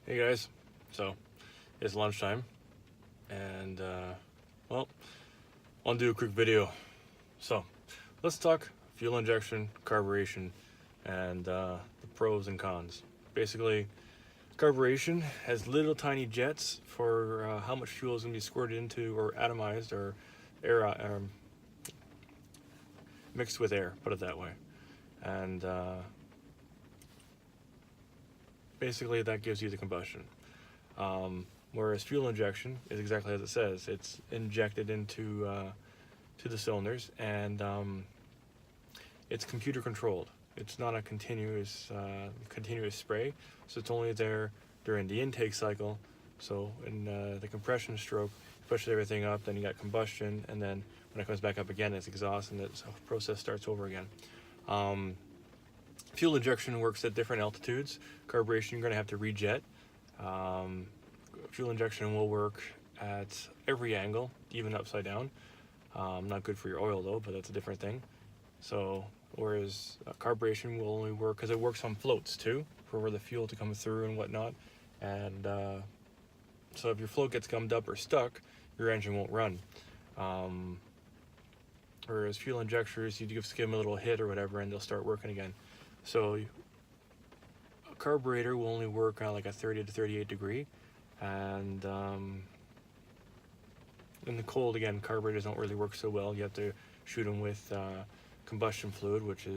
Hey guys, so it's lunchtime and well, I'll do a quick video. So let's talk fuel injection, carburation, and the pros and cons. Basically, carburation has little tiny jets for how much fuel is going to be squirted into or atomized or air mixed with air, put it that way. And basically that gives you the combustion. Whereas fuel injection is exactly as it says. It's injected into to the cylinders, and it's computer controlled. It's not a continuous spray, so it's only there during the intake cycle. So in the compression stroke, pushes everything up, then you got combustion, and then when it comes back up again, it's exhaust, and the process starts over again. Fuel injection works at different altitudes. Carburation, you're going to have to rejet. Fuel injection will work at every angle, even upside down. Not good for your oil though, but that's a different thing. So whereas carburation will only work because it works on floats too, for where the fuel to come through and whatnot. And so if your float gets gummed up or stuck, your engine won't run. Whereas fuel injectors, you give them a little hit or whatever, and they'll start working again. So a carburetor will only work on like a 30 to 38 degree, and in the cold, again, carburetors don't really work so well. You have to shoot them with combustion fluid, which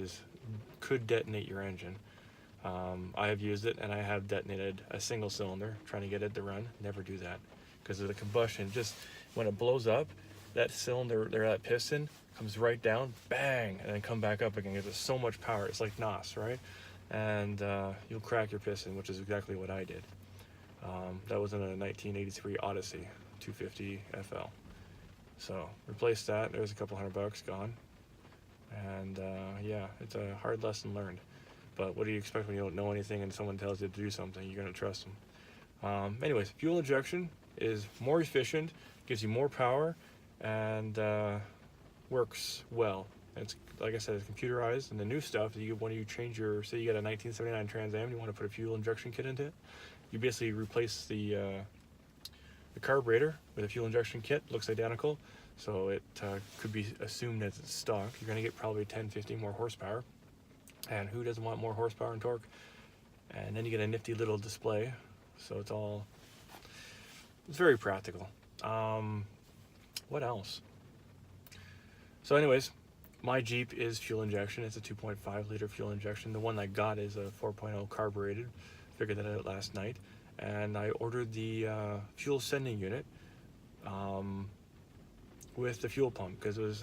could detonate your engine. I have used it, and I have detonated a single cylinder trying to get it to run. Never do that because of the combustion. Just when it blows up, that cylinder, that piston comes right down, bang, and then come back up again. Because it's so much power. It's like NOS, right? And you'll crack your piston, which is exactly what I did. That was in a 1983 Odyssey 250 FL. So replace that. There's a couple $100 gone. And yeah, it's a hard lesson learned. But what do you expect when you don't know anything and someone tells you to do something? You're going to trust them. Anyways, fuel injection is more efficient, gives you more power, and works well. It's like I said, it's computerized, and the new stuff. When you change your, say you got a 1979 Trans Am, you want to put a fuel injection kit into it. You basically replace the carburetor with a fuel injection kit. Looks identical, so it could be assumed as it's stock. You're going to get probably 10, 15 more horsepower, and who doesn't want more horsepower and torque? And then you get a nifty little display, so it's very practical. What else? So anyways, my Jeep is fuel injection. It's a 2.5 liter fuel injection. The one I got is a 4.0 carbureted. Figured that out last night, and I ordered the fuel sending unit with the fuel pump because it was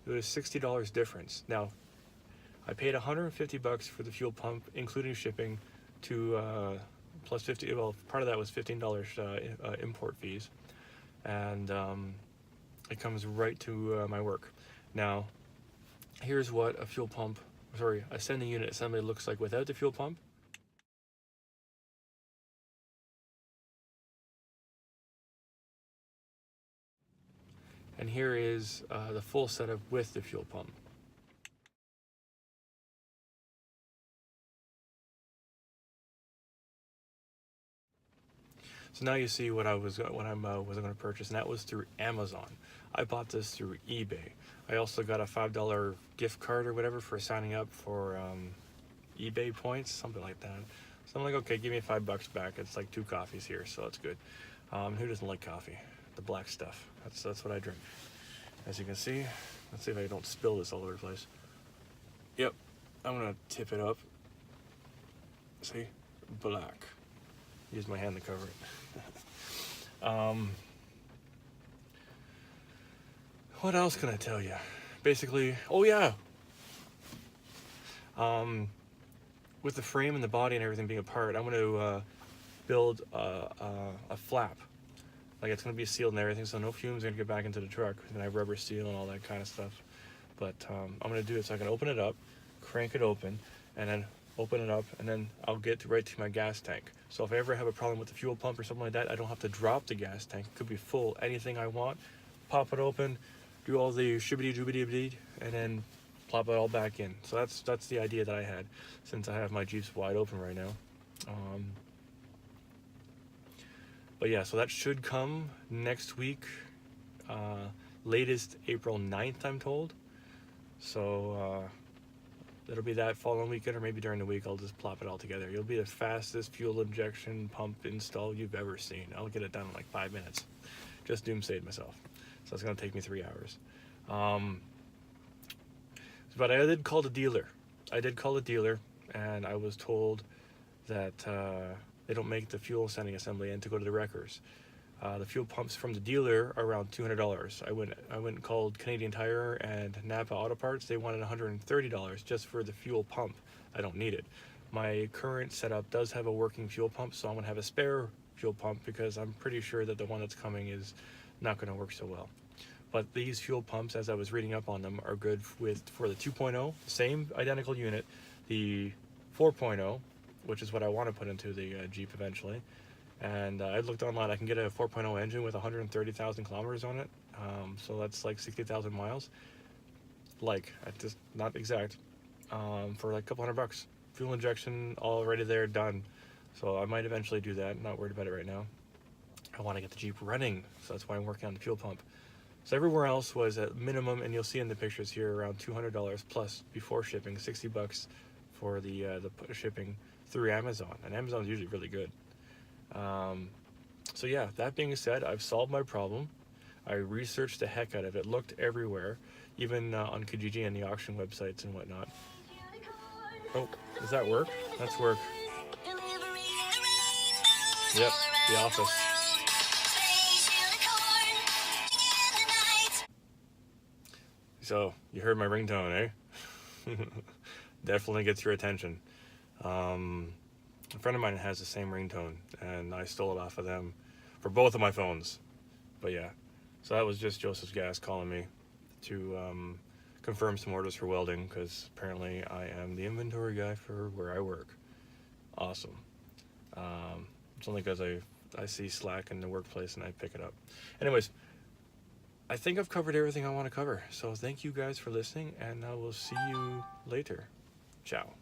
$60 difference. Now I paid $150 for the fuel pump, including shipping, to plus 50. Well, part of that was $15 import fees, and it comes right to my work. Now, here's what a sending unit assembly looks like without the fuel pump. And here is the full setup with the fuel pump. So now you see what I was going to purchase, and that was through Amazon. I bought this through eBay. I also got a $5 gift card or whatever for signing up for eBay points, something like that. So I'm like, okay, give me $5 back. It's like 2 coffees here, so that's good. Who doesn't like coffee? The black stuff. That's what I drink. As you can see, let's see if I don't spill this all over the place. Yep, I'm gonna tip it up. See, black. Use my hand to cover it. What else can I tell you? Basically, oh yeah. With the frame and the body and everything being apart, I'm going to build a flap. Like it's going to be sealed and everything, so no fumes are going to get back into the truck. It's going to have rubber seal and all that kind of stuff. But I'm going to do it so I can open it up, crank it open, and then open it up, and then I'll get right to my gas tank. So if I ever have a problem with the fuel pump or something like that, I don't have to drop the gas tank. It could be full, anything I want. Pop it open, do all the shibbity-doobity-doobity, and then plop it all back in. So that's the idea that I had, since I have my Jeeps wide open right now. But yeah, so that should come next week, latest April 9th, I'm told. So it'll be that following weekend, or maybe during the week I'll just plop it all together. It'll be the fastest fuel injection pump install you've ever seen. I'll get it done in like 5 minutes. Just doomsayed myself. So it's going to take me 3 hours. But I did call the dealer. And I was told that they don't make the fuel sending assembly and to go to the wreckers. The fuel pumps from the dealer are around $200. I went and called Canadian Tire and Napa Auto Parts. They wanted $130 just for the fuel pump. I don't need it. My current setup does have a working fuel pump, so I'm going to have a spare fuel pump because I'm pretty sure that the one that's coming is not going to work so well. But these fuel pumps, as I was reading up on them, are good for the 2.0, same identical unit, the 4.0, which is what I want to put into the Jeep eventually. And I looked online. I can get a 4.0 engine with 130,000 kilometers on it, so that's like 60,000 miles. Just not exact, for like a couple $100. Fuel injection already there, done. So I might eventually do that. I'm not worried about it right now. I want to get the Jeep running, so that's why I'm working on the fuel pump. So everywhere else was at minimum, and you'll see in the pictures here, around $200 plus before shipping, $60 for the shipping through Amazon, and Amazon's usually really good. So yeah, that being said, I've solved my problem. I researched the heck out of it, looked everywhere, even on Kijiji and the auction websites and whatnot. Oh, does that work? That's work. Yep, The Office. So, you heard my ringtone, eh? Definitely gets your attention. A friend of mine has the same ringtone, and I stole it off of them for both of my phones. But yeah, so that was just Joseph's Gas calling me to confirm some orders for welding, because apparently I am the inventory guy for where I work. Awesome. It's only because I see slack in the workplace and I pick it up. Anyways, I think I've covered everything I want to cover. So thank you guys for listening, and I will see you later. Ciao.